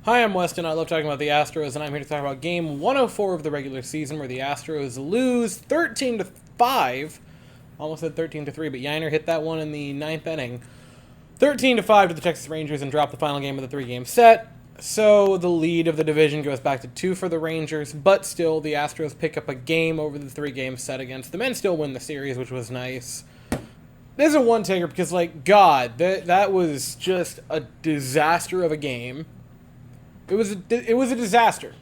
Hi, I'm Weston. I love talking about the Astros, and I'm here to talk about Game 104 of the regular season, where the Astros lose 13-5. Almost said 13-3, but Yiner hit that one in the ninth inning. 13-5 to the Texas Rangers and dropped the final game of the three-game set. So the lead of the division goes back to 2 for the Rangers, but still the Astros pick up a game over the three-game set against them and still win the series, which was nice. This is a one-taker because, God, that was just a disaster of a game. It was a disaster,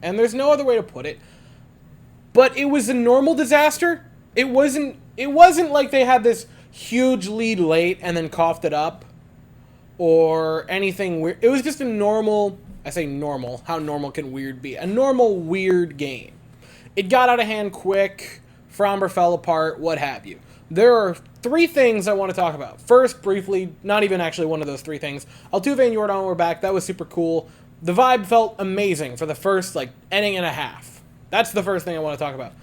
and there's no other way to put it. But it was a normal disaster. It wasn't like they had this huge lead late and then coughed it up, or anything weird. It was just a normal. I say normal. How normal can weird be? A normal weird game. It got out of hand quick. Framber fell apart. What have you? There are 3 things I want to talk about. First, briefly, not even actually one of those 3 things. Altuve and Jordan were back. That was super cool. The vibe felt amazing for the first, inning and a half. That's the first thing I want to talk about.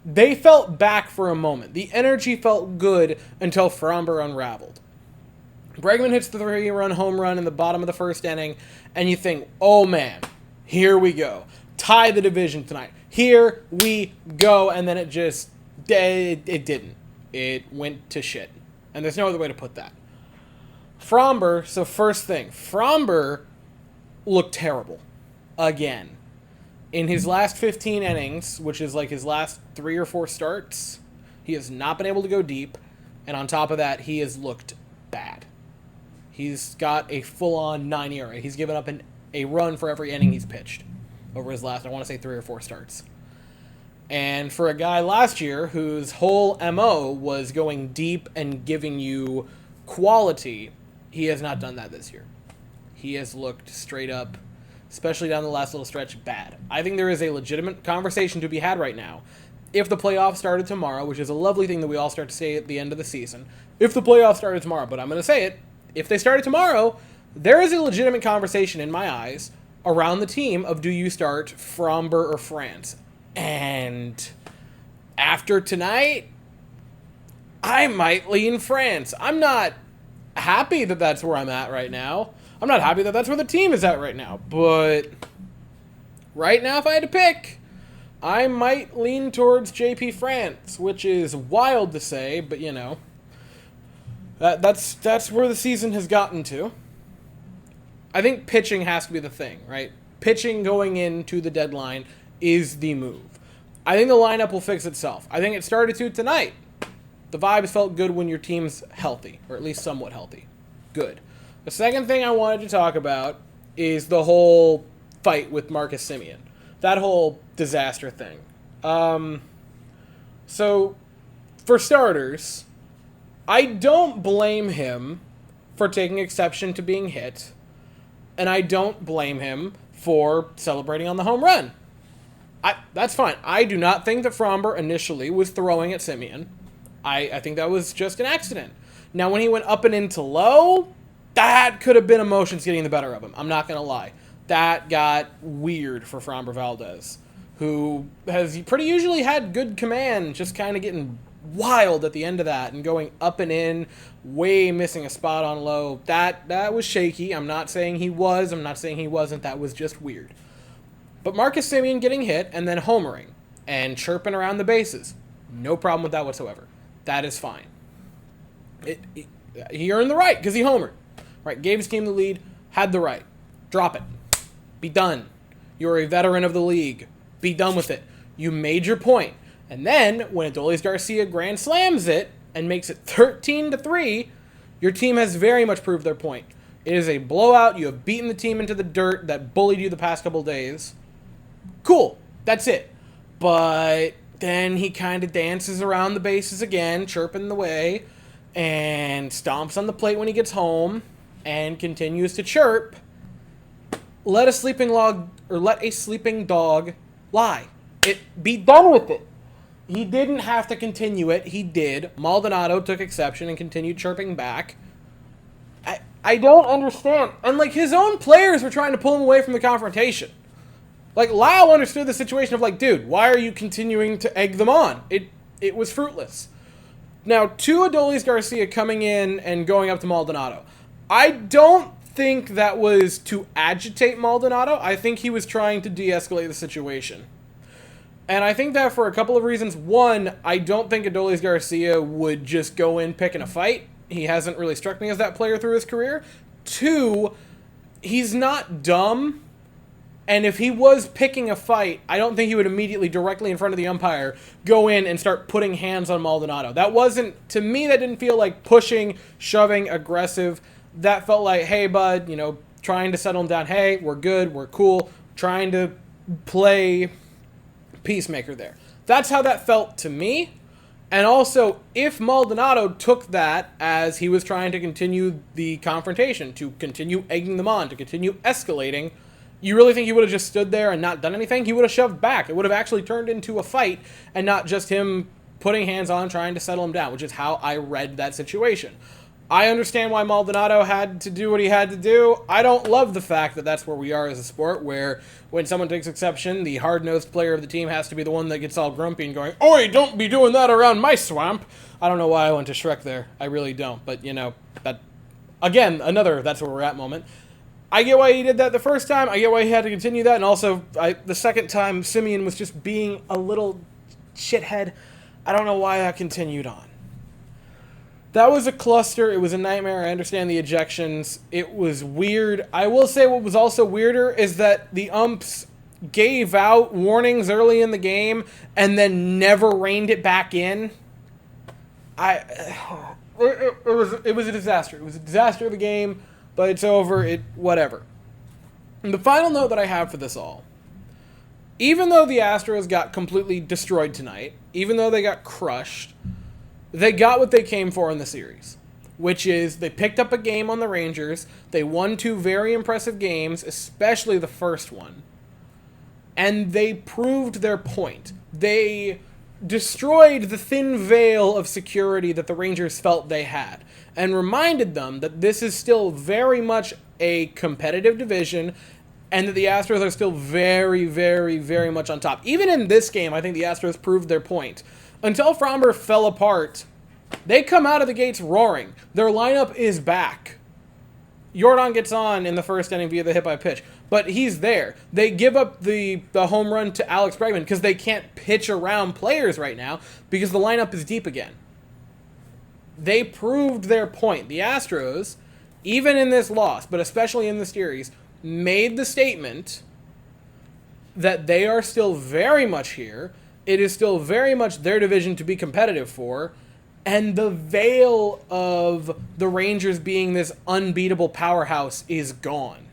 They felt back for a moment. The energy felt good until Framber unraveled. Bregman hits the 3-run home run in the bottom of the first inning, and you think, oh man, here we go. Tie the division tonight. Here we go. And then it didn't. It went to shit. And there's no other way to put that. Framber, so first thing, Framber looked terrible. Again. In his last 15 innings, which is his last 3 or 4 starts, he has not been able to go deep. And on top of that, he has looked bad. He's got a full-on 9 ERA. He's given up a run for every inning he's pitched over his last, I want to say, 3 or 4 starts. And for a guy last year whose whole MO was going deep and giving you quality, he has not done that this year. He has looked straight up, especially down the last little stretch, bad. I think there is a legitimate conversation to be had right now. If the playoffs started tomorrow, which is a lovely thing that we all start to say at the end of the season, if the playoffs started tomorrow, but I'm going to say it, if they started tomorrow, there is a legitimate conversation in my eyes around the team of do you start Framber or France? And after tonight, I might lean France. I'm not happy that that's where I'm at right now. I'm not happy that that's where the team is at right now. But right now, if I had to pick, I might lean towards JP France, which is wild to say, but that's where the season has gotten to. I think pitching has to be the thing, right? Pitching going into the deadline is the move. I think the lineup will fix itself. I think it started to tonight. The vibes felt good when your team's healthy, or at least somewhat healthy. Good. The second thing I wanted to talk about is the whole fight with Marcus Semien. That whole disaster thing. So, for starters, I don't blame him for taking exception to being hit, and I don't blame him for celebrating on the home run. That's fine. I do not think that Framber initially was throwing at Semien. I think that was just an accident. Now, when he went up and into low, that could have been emotions getting the better of him. I'm not going to lie. That got weird for Framber Valdez, who has pretty usually had good command, just kind of getting wild at the end of that and going up and in, way missing a spot on low. That was shaky. I'm not saying he was. I'm not saying he wasn't. That was just weird. But Marcus Semien getting hit and then homering and chirping around the bases, no problem with that whatsoever. That is fine. He earned the right because he homered. Right, gave his team the lead, had the right. Drop it. Be done. You're a veteran of the league. Be done with it. You made your point. And then, when Adolis Garcia grand slams it and makes it 13-3, your team has very much proved their point. It is a blowout. You have beaten the team into the dirt that bullied you the past couple days. Cool. That's it. But then he kind of dances around the bases again, chirping the way, and stomps on the plate when he gets home, and continues to chirp. Let a sleeping dog lie. Be done with it. He didn't have to continue it. He did. Maldonado took exception and continued chirping back. I don't understand. And his own players were trying to pull him away from the confrontation. Lau understood the situation of dude, why are you continuing to egg them on? It was fruitless. Now, to Adolis Garcia coming in and going up to Maldonado, I don't think that was to agitate Maldonado. I think he was trying to de-escalate the situation. And I think that for a couple of reasons. One, I don't think Adolis Garcia would just go in picking a fight. He hasn't really struck me as that player through his career. Two, he's not dumb. And if he was picking a fight, I don't think he would immediately, directly in front of the umpire, go in and start putting hands on Maldonado. That wasn't, to me, that didn't feel like pushing, shoving, aggressive. That felt like, hey, bud, trying to settle him down. Hey, we're good, we're cool. Trying to play peacemaker there. That's how that felt to me. And also, if Maldonado took that as he was trying to continue the confrontation, to continue egging them on, to continue escalating, you really think he would have just stood there and not done anything? He would have shoved back. It would have actually turned into a fight and not just him putting hands on, trying to settle him down, which is how I read that situation. I understand why Maldonado had to do what he had to do. I don't love the fact that that's where we are as a sport, where when someone takes exception, the hard-nosed player of the team has to be the one that gets all grumpy and going, "Oi, don't be doing that around my swamp." I don't know why I went to Shrek there. I really don't. But, that again, another that's where we're at moment. I get why he did that the first time. I get why he had to continue that. And also, the second time, Simeon was just being a little shithead. I don't know why that continued on. That was a cluster. It was a nightmare. I understand the ejections. It was weird. I will say what was also weirder is that the umps gave out warnings early in the game and then never reined it back in. It was a disaster. It was a disaster of the game, but it's over. Whatever. And the final note that I have for this all, even though the Astros got completely destroyed tonight, even though they got crushed, they got what they came for in the series, which is they picked up a game on the Rangers. They won 2 very impressive games, especially the first one. And they proved their point. They destroyed the thin veil of security that the Rangers felt they had and reminded them that this is still very much a competitive division and that the Astros are still very, very, very much on top. Even in this game, I think the Astros proved their point. Until Fromber fell apart, they come out of the gates roaring. Their lineup is back. Jordan gets on in the first inning via the hit by pitch, but he's there. They give up the home run to Alex Bregman because they can't pitch around players right now because the lineup is deep again. They proved their point. The Astros, even in this loss, but especially in the series, made the statement that they are still very much here. It is still very much their division to be competitive for, and the veil of the Rangers being this unbeatable powerhouse is gone.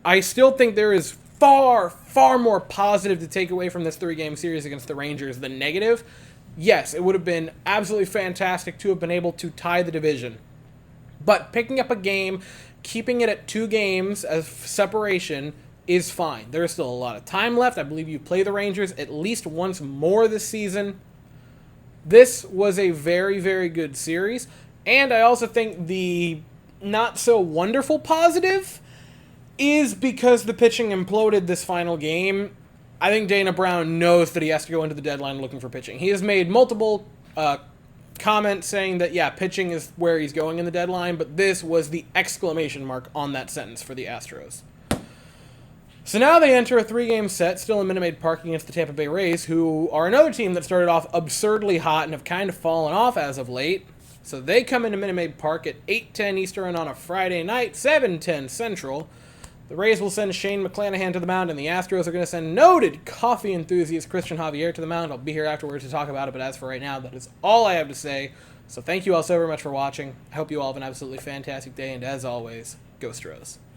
I still think there is far, far more positive to take away from this 3-game series against the Rangers than negative. Yes, it would have been absolutely fantastic to have been able to tie the division. But picking up a game, keeping it at 2 games as separation is fine. There is still a lot of time left. I believe you play the Rangers at least once more this season. This was a very, very good series. And I also think the not so wonderful positive is because the pitching imploded this final game. I think Dana Brown knows that he has to go into the deadline looking for pitching. He has made multiple comments saying that, yeah, pitching is where he's going in the deadline, but this was the exclamation mark on that sentence for the Astros. So now they enter a 3-game set, still in Minute Maid Park against the Tampa Bay Rays, who are another team that started off absurdly hot and have kind of fallen off as of late. So they come into Minute Maid Park at 8:10 Eastern on a Friday night, 7:10 Central. The Rays will send Shane McClanahan to the mound, and the Astros are going to send noted coffee enthusiast Christian Javier to the mound. I'll be here afterwards to talk about it, but as for right now, that is all I have to say. So thank you all so very much for watching. I hope you all have an absolutely fantastic day, and as always, go Stros.